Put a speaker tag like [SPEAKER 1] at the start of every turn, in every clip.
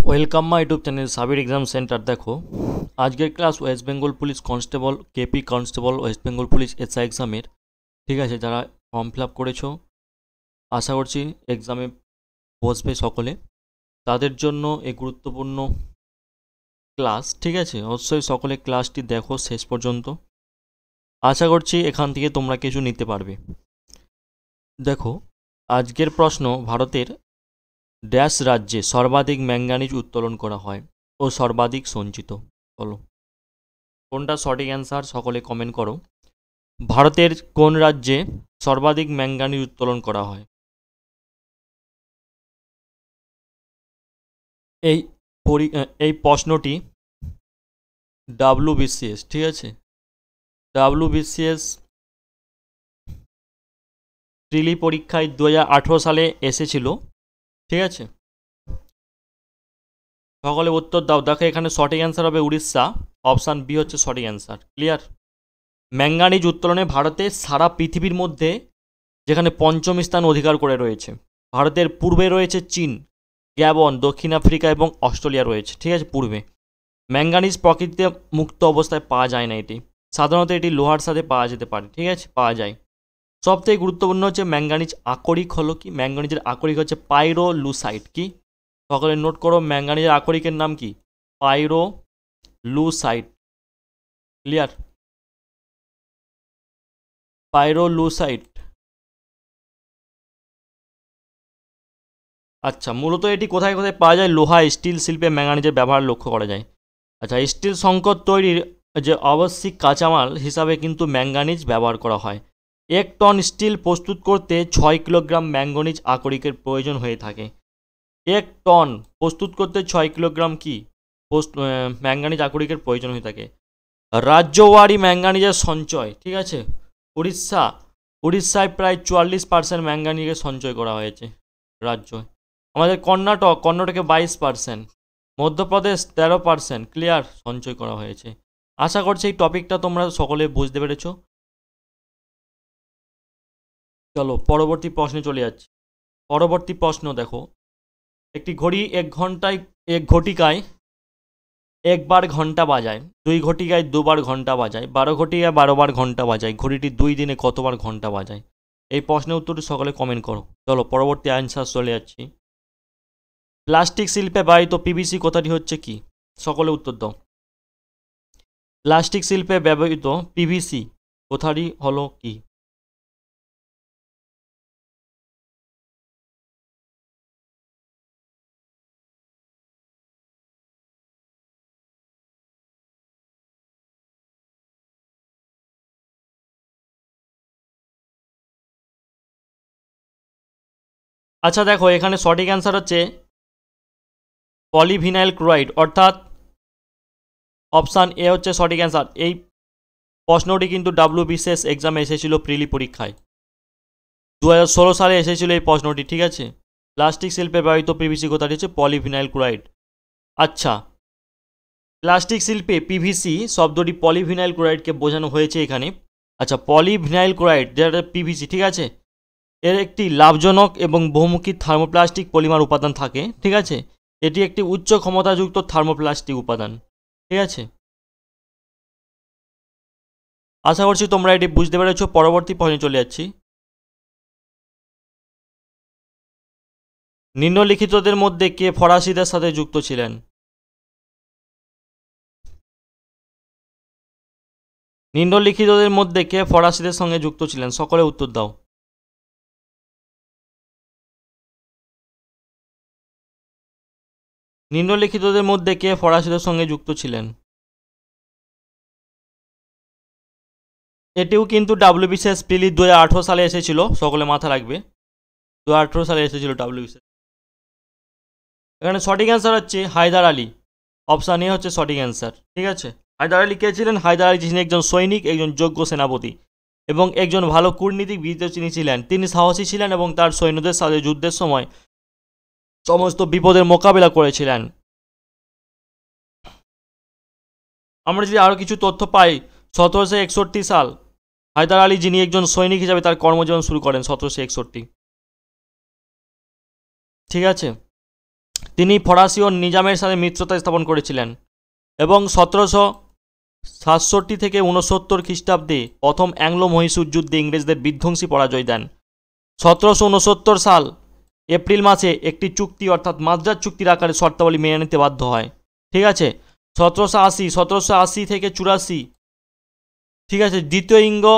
[SPEAKER 1] Welcome my YouTube channel Sabir exam centre. দেখো আজকের class West Bengal police constable, KP constable, West Bengal police SI এক্সামের, ঠিক আছে, যারা ফর্ম ফিল আপ করেছো আশা করছি এক্সামে বসবে সকলে, তাদের জন্য এই গুরুত্বপূর্ণ ক্লাস। ঠিক আছে, অবশ্যই সকলে ক্লাসটি দেখো শেষ পর্যন্ত, আশা করছি এখান থেকে তোমরা কিছু নিতে পারবে। দেখো আজকের প্রশ্ন, ভারতের ড্যাশ রাজ্যে সর্বাধিক ম্যাঙ্গানিজ উত্তোলন করা হয় ও সর্বাধিক সঞ্চিত? বলো কোনটা সঠিক অ্যান্সার, সকলে কমেন্ট করো। ভারতের কোন রাজ্যে সর্বাধিক ম্যাঙ্গানিজ উত্তোলন করা হয়? এই এই প্রশ্নটি WBCS, ঠিক আছে, WBCS প্রিলি পরীক্ষায় 2018 সালে এসেছিল। ঠিক আছে, সকলে উত্তর দাও। দেখো এখানে সঠিক অ্যান্সার হবে উড়িষ্যা, অপশান বি হচ্ছে সঠিক অ্যান্সার। ক্লিয়ার? ম্যাঙ্গানিজ উত্তোলনে ভারতে সারা পৃথিবীর মধ্যে যেখানে পঞ্চম স্থান অধিকার করে রয়েছে। ভারতের পূর্বে রয়েছে চীন, গ্যাবন, দক্ষিণ আফ্রিকা এবং অস্ট্রেলিয়া রয়েছে। ঠিক আছে, পূর্বে। ম্যাঙ্গানিজ প্রকৃতিতে মুক্ত অবস্থায় পাওয়া যায় না, এটি সাধারণত এটি লোহার সাথে পাওয়া যেতে পারে। ঠিক আছে, পাওয়া যায়। সবথেকে গুরুত্বপূর্ণ হচ্ছে ম্যাঙ্গানিজ আকরিক হলো কি? ম্যাঙ্গানিজের আকরিক হচ্ছে পাইরোলুসাইট। কি? সকলে নোট করো, ম্যাঙ্গানিজের আকরিকের নাম কি? পাইরোলুসাইট। ক্লিয়ার? পাইরোলুসাইট। আচ্ছা, মূলত এটি কোথায় কোথায় পাওয়া যায়? লোহা, স্টিল শিল্পে ম্যাঙ্গানিজের ব্যবহার লক্ষ্য করা যায়। আচ্ছা, স্টিল সংকট তৈরির যে আবশ্যিক কাঁচামাল হিসাবে কিন্তু ম্যাঙ্গানিজ ব্যবহার করা হয়। 1 টন স্টিল প্রস্তুত করতে 6 কিলোগ্রাম ম্যাঙ্গানিজ আকরিকের প্রয়োজন হয়ে থাকে। 1 টন প্রস্তুত করতে 6 কিলোগ্রাম কি ম্যাঙ্গানিজ আকরিকের প্রয়োজন হয়ে থাকে। রাজ্যওয়ারি ম্যাঙ্গানিজের সঞ্চয়, ঠিক আছে, উড়িষ্যায় প্রায় 44% ম্যাঙ্গানিজের সঞ্চয় করা হয়েছে রাজ্য। আমাদের কর্ণাটকে 22%, মধ্যপ্রদেশ 13%। ক্লিয়ার? সঞ্চয় করা হয়েছে। আশা করছি এই টপিকটা তোমরা সকলে বুঝতে পেরেছো। চলো পরবর্তী প্রশ্নে চলে যাচ্ছি। পরবর্তী প্রশ্ন দেখো, একটি ঘড়ি 1 ঘটিকায় 1 বার ঘন্টা বাজায়, 2 ঘটিকায় 2 বার ঘন্টা বাজায়, 12 ঘটিকায় 12 বার ঘন্টা বাজায়, ঘড়িটি 2 দিনে কতবার ঘন্টা বাজায়? এই প্রশ্নের উত্তরটি সকলে কমেন্ট করো। চলো পরবর্তী অ্যান্সার চলে যাচ্ছি। প্লাস্টিক শিল্পে ব্যবহৃত পিভিসি কথাটি হচ্ছে কি? সকলে উত্তর দাও। প্লাস্টিক শিল্পে ব্যবহৃত পিভিসি কথাটি হলো কি? আচ্ছা দেখো, এখানে সঠিক অ্যান্সার হচ্ছে পলিভিনাইল ক্লোরাইড, অর্থাৎ অপশান এ হচ্ছে সঠিক অ্যান্সার। এই প্রশ্নটি কিন্তু WBCS এক্সামে এসেছিল প্রিলি পরীক্ষায়, 2016 সালে এসেছিল এই প্রশ্নটি। ঠিক আছে, প্লাস্টিক শিল্পে ব্যবহৃত পিভিসি কথাটি হচ্ছে পলিভিনাইল ক্লোরাইড। আচ্ছা, প্লাস্টিক শিল্পে পিভিসি শব্দটি পলিভিনাইল ক্লোরাইডকে বোঝানো হয়েছে এখানে। আচ্ছা, পলিভিনাইল ক্লোরাইড যেটা পিভিসি, ঠিক আছে, এর একটি লাভজনক এবং বহুমুখী থার্মোপ্লাস্টিক পলিমার উপাদান থাকে। ঠিক আছে, এটি একটি উচ্চ ক্ষমতাযুক্ত থার্মোপ্লাস্টিক উপাদান। ঠিক আছে, আশা করছি তোমরা এটি বুঝতে পেরেছো। পরবর্তী প্রশ্নে চলে যাচ্ছি। নিম্নলিখিতদের মধ্যে কে ফরাসিদের সাথে যুক্ত ছিলেন? নিম্নলিখিতদের মধ্যে কে ফরাসিদের সঙ্গে যুক্ত ছিলেন? সকলে উত্তর দাও। নিম্নলিখিতদের মধ্যে কে ফরাসিদের সঙ্গে যুক্ত ছিলেন? এটিও কিন্তু WBCS প্রিলি 2018 সালে এসেছিল, সকলে মাথা রাখবে। 2018 সালে এসেছিল WBCS। এখানে সঠিক অ্যান্সার হচ্ছে হায়দার আলী, অপশান এ হচ্ছে সঠিক অ্যান্সার। ঠিক আছে, হায়দার আলী কে ছিলেন? হায়দার আলী ছিলেন একজন সৈনিক, একজন যোগ্য সেনাপতি এবং একজন ভালো কূটনীতিবিদ তিনি ছিলেন। তিনি সাহসী ছিলেন এবং তার সৈন্যদের সাথে যুদ্ধের সময় সমস্ত বিপদের মোকাবিলা করেছিলেন। আমরা যদি আরও কিছু তথ্য পাই, 1761 সাল হায়দার আলী, যিনি একজন সৈনিক হিসাবে তার কর্মজীবন শুরু করেন 1761। ঠিক আছে, তিনি ফরাসি ও নিজামের সাথে মিত্রতা স্থাপন করেছিলেন এবং 1767 থেকে 69 খ্রিস্টাব্দে প্রথম অ্যাংলো মহীশূর যুদ্ধে ইংরেজদের বিধ্বংসী পরাজয় দেন। 1769 সাল এপ্রিল মাসে একটি চুক্তি অর্থাৎ মাদ্রাজ চুক্তির আকারে শর্তাবলী মেনে নিতে বাধ্য হয়। ঠিক আছে, 1780 থেকে 84, ঠিক আছে, দ্বিতীয় ইঙ্গো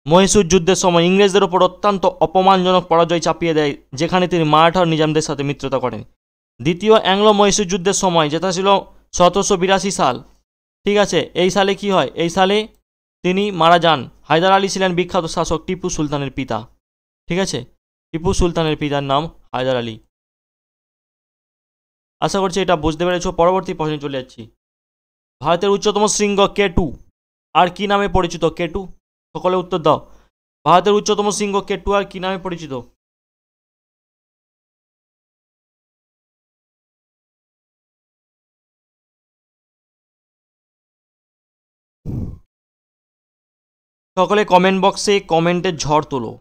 [SPEAKER 1] মহীশূর যুদ্ধের সময় ইংরেজদের ওপর অত্যন্ত অপমানজনক পরাজয় চাপিয়ে দেয়, যেখানে তিনি মারাঠা ও নিজামদের সাথে মিত্রতা করেন। দ্বিতীয় অ্যাংলো মহীশূর যুদ্ধের সময়, যেটা ছিল 1782 সাল, ঠিক আছে, এই সালে কি হয়, এই সালে তিনি মারা যান। হায়দার আলী ছিলেন বিখ্যাত শাসক টিপু সুলতানের পিতা। ঠিক আছে, টিপু সুলতানের পিতার নাম হায়দার আলী। আশা করছি এটা বুঝতে পেরেছ। পরবর্তী প্রশ্নে চলে যাচ্ছি। ভারতের উচ্চতম শৃঙ্গ কেটু আর কি নামে পরিচিত? কেটু, সকলে উত্তর দাও। ভারতের উচ্চতম শৃঙ্গ কেটু আর কি নামে পরিচিত? সকলে কমেন্ট বক্সে কমেন্টের ঝড় তোলো,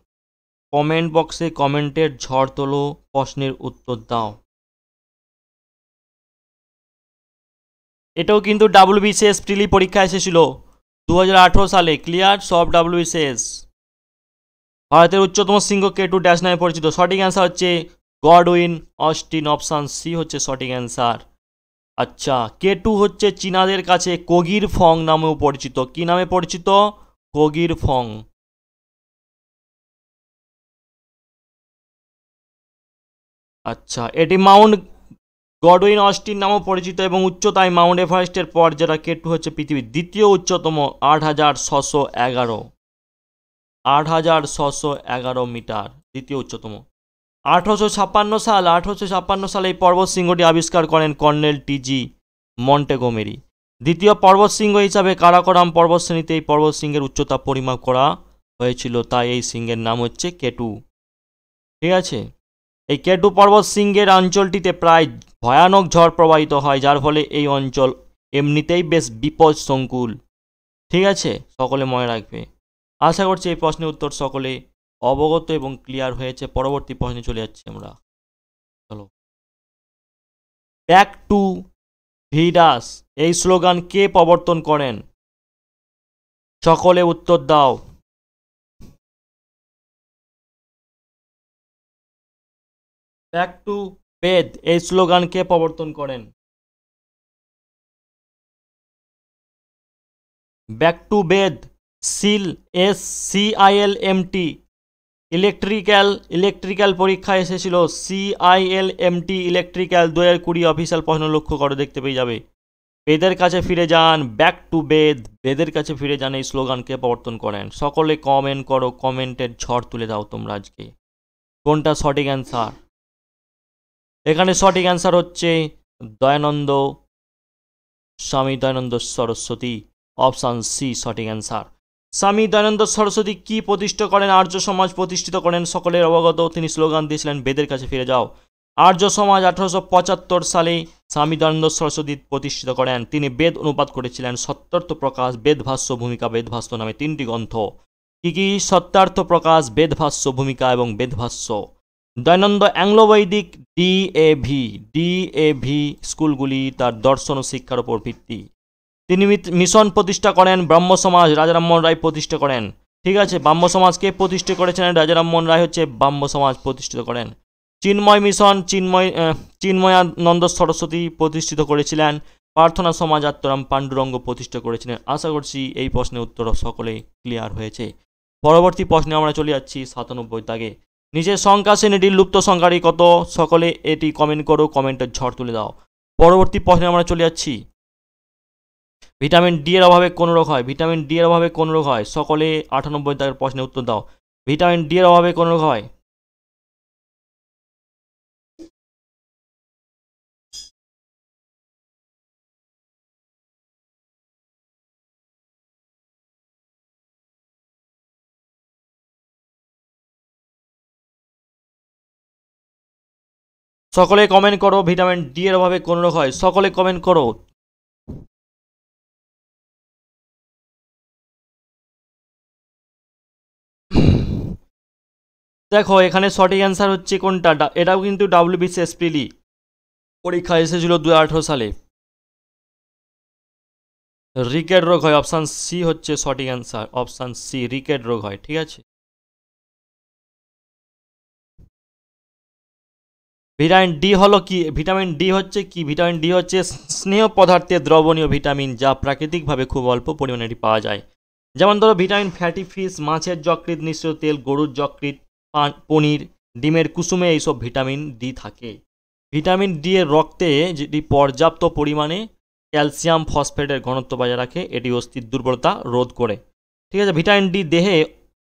[SPEAKER 1] কমেন্ট বক্সে কমেন্টের ঝড় তোলো, প্রশ্নের উত্তর দাও। এটাও কিন্তু ডাব্লিউবিসিএস প্রিলি পরীক্ষা এসেছিল 2018 সালে। ক্লিয়ার, সব ডাব্লিউবিসিএস। ভারতের উচ্চতম শৃঙ্গ কেটু ড্যাশ নামে পরিচিত? সঠিক অ্যান্সার হচ্ছে গডউইন অস্টিন, অপশান সি হচ্ছে সঠিক অ্যান্সার। আচ্ছা, কেটু হচ্ছে চীনাদের কাছে কোগির ফং নামেও পরিচিত। কি নামে পরিচিত? কোগির ফং। আচ্ছা, এটি মাউন্ট গডউইন অস্টিন নামেও পরিচিত এবং উচ্চতায় মাউন্ট এভারেস্টের পর, যেটা কেটু হচ্ছে পৃথিবীর দ্বিতীয় উচ্চতম, 8611, 8611 মিটার, দ্বিতীয় উচ্চতম। 1856 সালে এই পর্বত শৃঙ্গটি আবিষ্কার করেন কর্নেল টিজি মন্টেগোমেরি। দ্বিতীয় পর্বত শৃঙ্গ হিসাবে কারাকোরাম পর্বত শ্রেণীতে এই পর্বত শৃঙ্গের উচ্চতা পরিমাপ করা হয়েছিল, তাই এই শৃঙ্গের নাম হচ্ছে কেটু। ঠিক আছে, এই কেটু পর্বত শৃঙ্গের অঞ্চলটিতে প্রায় ভয়ানক ঝড় প্রবাহিত হয়, যার ফলে এই অঞ্চল এমনিতেই বেশ বিপদসংকুল। ঠিক আছে, সকলে মনে রাখবে। আশা করছি এই প্রশ্নের উত্তর সকলে অবগত এবং ক্লিয়ার হয়েছে। পরবর্তী প্রশ্নে চলে যাচ্ছি আমরা। চলো, ব্যাক টু ভিডাস এই স্লোগান কে প্রবর্তন করেন? সকলে উত্তর দাও। ব্যাক টু বেদ এই স্লোগান কে প্রবর্তন করেন? Back to Veda, seal, SCILMT। Electrical পরীক্ষা এসেছিল, CILMT ইলেকট্রিক্যাল 2020 অফিসিয়াল প্রশ্ন লক্ষ্য করে দেখতে পেয়ে যাবে। বেদের কাছে ফিরে যান, ব্যাক টু বেদ, বেদের কাছে ফিরে যান এই স্লোগানকে প্রবর্তন করেন। সকলে কমেন্ট করো, কমেন্টের ঝড় তুলে দাও তোমরা আজকে। কোনটা সঠিক অ্যান্সার? এখানে সঠিক অ্যান্সার হচ্ছে দয়ানন্দ, স্বামী দয়ানন্দ সরস্বতী, অপশান সি সঠিক অ্যান্সার। স্বামী দয়ানন্দ সরস্বতী কি প্রতিষ্ঠা করেন? আর্য সমাজ প্রতিষ্ঠিত করেন, সকলের অবগত। তিনি স্লোগান দিয়েছিলেন বেদের কাছে ফিরে যাও। আর্য সমাজ 1875 সালে স্বামী দয়ানন্দ সরস্বতী প্রতিষ্ঠিত করেন। তিনি বেদ অনুবাদ করেছিলেন, সত্যার্থ প্রকাশ, বেদভাষ্য, ভূমিকা, বেদভাষ্য নামে 3টি গ্রন্থ। কি কি? সত্যার্থ প্রকাশ, বেদভাষ্য, ভূমিকা এবং বেদভাষ্য। দয়ানন্দ অ্যাংলো বৈদিক DAV স্কুলগুলি তার দর্শন ও শিক্ষার উপর ভিত্তি। তিনি মিশন প্রতিষ্ঠা করেন, ব্রাহ্ম সমাজ রাজা রামমোহন রায় প্রতিষ্ঠা করেন। ঠিক আছে, ব্রাহ্ম সমাজকে প্রতিষ্ঠা করেছিলেন রাজা রামমোহন রায়, হচ্ছে ব্রাহ্ম সমাজ প্রতিষ্ঠিত করেন। চিন্ময় মিশন চিন্ময়ানন্দ সরস্বতী প্রতিষ্ঠিত করেছিলেন। প্রার্থনা সমাজ আত্মারাম পাণ্ডুরঙ্গ প্রতিষ্ঠা করেছিলেন। আশা করছি এই প্রশ্নের উত্তর সকলে ক্লিয়ার হয়েছে। পরবর্তী প্রশ্নে আমরা চলে যাচ্ছি 97 দাগে। নিচের সংখ্যা শ্রেণীটির লুপ্ত সংখ্যাটি কত? সকলে এটি কমেন্ট করো, কমেন্টের ঝড় তুলে দাও। পরবর্তী প্রশ্নে আমরা চলে যাচ্ছি। ভিটামিন ডি এর অভাবে কোন রোগ হয়? ভিটামিন ডি এর অভাবে কোন রোগ হয়? সকলে 98 দাগের প্রশ্নের উত্তর দাও। ভিটামিন ডি এর অভাবে কোন রোগ হয়? সকলে কমেন্ট করো, ভিটামিন ডি এর অভাবে কোন রোগ হয়? সকলে কমেন্ট করো। দেখো, এখানে সঠিক অ্যান্সার হচ্ছে কোনটা? এটাও কিন্তু WBCS প্রিলি। পরীক্ষা এসেছিল 2018 সালে। রিকেট রোগ হয়, অপশান সি হচ্ছে সঠিক অ্যান্সার, অপশান সি রিকেট রোগ হয়। ঠিক আছে, ভিটামিন ডি হলো কি? ভিটামিন ডি হচ্ছে কি? ভিটামিন ডি হচ্ছে স্নেহ পদার্থের দ্রবণীয় ভিটামিন, যা প্রাকৃতিকভাবে খুব অল্প পরিমাণে পাওয়া যায়। যেমন ধরো ভিটামিন ফ্যাটি ফিশ, মাছের যকৃৎ মিশ্রিত তেল, গরুর যকৃৎ, পনির, ডিমের কুসুমে এইসব ভিটামিন ডি থাকে। ভিটামিন ডি এর রক্তে যেটি পর্যাপ্ত পরিমাণে ক্যালসিয়াম ফসফেটের ঘনত্ব বজায় রাখে, এটি অস্থির দুর্বলতা রোধ করে। ঠিক আছে, ভিটামিন ডি দেহে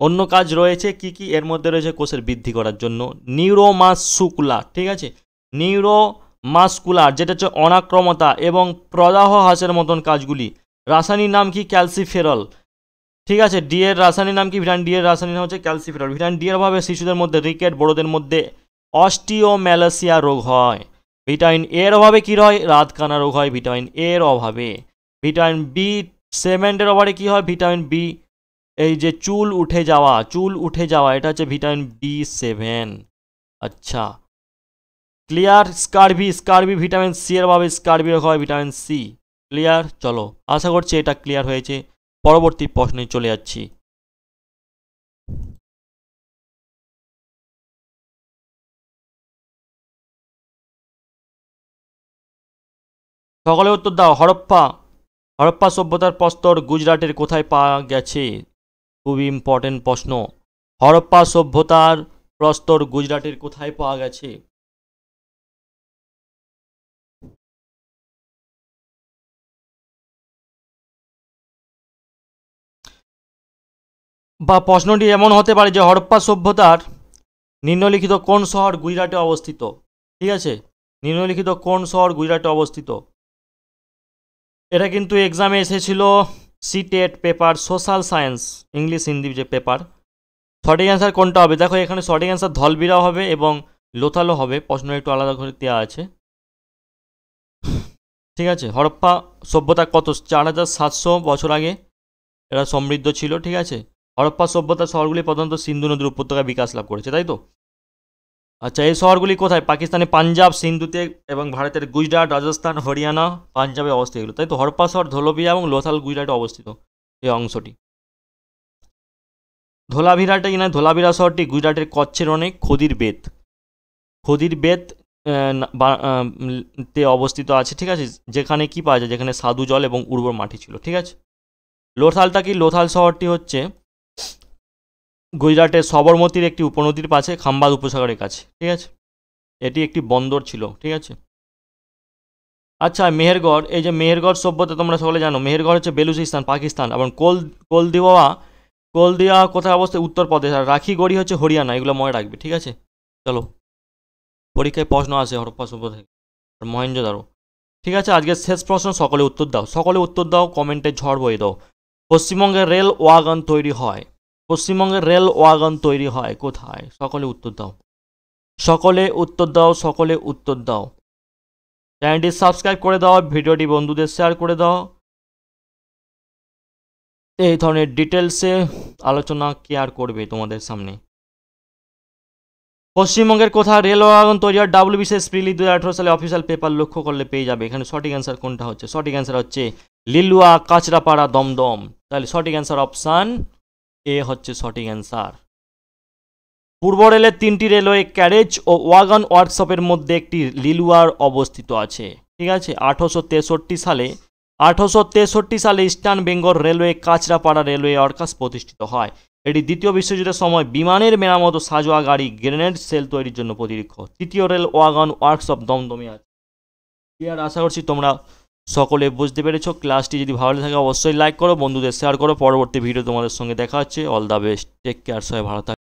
[SPEAKER 1] অন্য কাজ রয়েছে কি কি? এর মধ্যে রয়েছে কোষের বৃদ্ধি করার জন্য, নিউরোমাসকুলার, ঠিক আছে, নিউরোমাসকুলার যেটা হচ্ছে অনাক্রমতা এবং প্রদাহ হ্রাসের মতন কাজগুলি। রাসায়নিক নাম কি? ক্যালসিফেরল। ঠিক আছে, ডি এর রাসায়নিক নাম কি? ভিটামিন ডি এর রাসায়নিক নাম হচ্ছে ক্যালসিফেরল। ভিটামিন ডি এর অভাবে শিশুদের মধ্যে রিকেট, বড়দের মধ্যে অস্টিওম্যালাসিয়া রোগ হয়। ভিটামিন এর অভাবে কী হয়? রাতকানা রোগ হয় ভিটামিন এর অভাবে। ভিটামিন বি7 এর অভাবে কী হয়? ভিটামিন বি, এই যে চুল উঠে যাওয়া, এটা হচ্ছে ভিটামিন বি7। আচ্ছা, ক্লিয়ার? স্কারভি ভিটামিন সি এর অভাবে স্কারভি রোগ হয়, ভিটামিন সি। ক্লিয়ার? চলো, আশা করছি এটা ক্লিয়ার হয়েছে। পরবর্তী প্রশ্নে চলে যাচ্ছি। সকলে উত্তর দাও। হরপ্পা সভ্যতার প্রস্তর গুজরাটের কোথায় পাওয়া গেছে? খুবই ইম্পর্টেন্ট প্রশ্ন। হরপ্পা সভ্যতার প্রস্তর গুজরাটের কোথায় পাওয়া গেছে? বা প্রশ্নটি এমন হতে পারে যে হরপ্পা সভ্যতার নিম্নলিখিত কোন শহর গুজরাটে অবস্থিত? ঠিক আছে, নিম্নলিখিত কোন শহর গুজরাটে অবস্থিত? এটা কিন্তু এক্সামে এসেছিল, CTET paper, social science, English Hindi যে পেপার। সঠিক অ্যান্সার কোনটা হবে? দেখো এখানে সঠিক অ্যান্সার ধলবিরা হবে এবং লোথালও হবে, প্রশ্ন একটু আলাদা করে দেওয়া আছে। ঠিক আছে, হরপ্পা সভ্যতা কত? 4700 বছর আগে এরা সমৃদ্ধ ছিল। ঠিক আছে, হরপ্পা সভ্যতার শহরগুলি প্রধানত সিন্ধু নদীর উপত্যকায় বিকাশ লাভ করেছে, তাই তো? আচ্ছা, এই শহরগুলি কোথায়? পাকিস্তানে পাঞ্জাব, সিন্ধুতে, এবং ভারতের গুজরাট, রাজস্থান, হরিয়ানা, পাঞ্জাবে অবস্থিত এগুলো, তাই তো? হরপ্পা শহর ধোলাভিরা এবং লোথাল গুজরাটে অবস্থিত এই অংশটি। ধোলাভিরাটা কিনা? ধোলাভিরা শহরটি গুজরাটের কচ্ছের অনেক খদির বেত তে অবস্থিত আছে। ঠিক আছে, যেখানে কি পাওয়া যায়? যেখানে স্বাদু জল এবং উর্বর মাটি ছিল। ঠিক আছে, লোথালটা কি? লোথাল শহরটি হচ্ছে গুজরাটের সবরমতীর একটি উপনদীর পাশে, খাম্বাদ উপসাগরের কাছে। ঠিক আছে, এটি একটি বন্দর ছিল। ঠিক আছে, আচ্ছা, মেহেরগড়, এই যে মেহেরগড় সভ্যতা তোমরা সকলে জানো, মেহেরগড় হচ্ছে বেলুচিস্তান, পাকিস্তান, এবং কোলদিয়া কোথায় অবস্থিত? উত্তরপ্রদেশ। আর রাখিগড়ি হচ্ছে হরিয়ানা। এগুলো মনে রাখবে। ঠিক আছে, চলো, পরীক্ষায় প্রশ্ন আসে হরপ্পা সভ্যতা থেকে, আর মহেঞ্জোদারো। ঠিক আছে, আজকের শেষ প্রশ্ন, সকলে উত্তর দাও, কমেন্টে ঝড় বয়ে দাও। পশ্চিমবঙ্গের রেল ওয়াগন তৈরি হয় কোথায়? সকলে উত্তর দাও। চ্যানেলটি সাবস্ক্রাইব করে দাও, ভিডিওটি বন্ধুদের শেয়ার করে দাও। এই ধরনের ডিটেলসে আলোচনা কেয়ার করবে তোমাদের সামনে। পশ্চিমবঙ্গের কোথায় রেল ওয়াগন তৈরি হয়? WBCS প্রিলি 2018 সালে অফিসিয়াল পেপার লক্ষ্য করলে পেয়ে যাবে। এখানে সঠিক অ্যান্সার কোনটা হচ্ছে? সঠিক অ্যান্সার হচ্ছে লিলুয়া, কাঁচরাপাড়া, দমদম। তাহলে সঠিক অ্যান্সার অপশান এ হচ্ছে সঠিক অ্যান্সার। পূর্ব রেলের 3টি রেলওয়ে ক্যারেজ ও ওয়াগন ওয়ার্কশপের মধ্যে একটি লিলুয়ার অবস্থিত আছে। ঠিক আছে, 1863 সালে eastern Bengal railway Kanchrapara railway works প্রতিষ্ঠিত হয়। এটি দ্বিতীয় বিশ্বযুদ্ধের সময় বিমানের মেরামত, সাজোয়া গাড়ি, গ্রেনেড সেল তৈরির জন্য প্রতিরক্ষ। তৃতীয় রেল ওয়াগন ওয়ার্কশপ দমদমে আছে। ক্লিয়ার? আশা করছি তোমরা সকলে বুঝতে পেরেছো। ক্লাসটি যদি ভালো থাকে অবশ্যই লাইক করো, বন্ধুদের শেয়ার করো। পরবর্তী ভিডিও তোমাদের সঙ্গে দেখা হচ্ছে। All the best, take care, সবাই ভালো থাকো।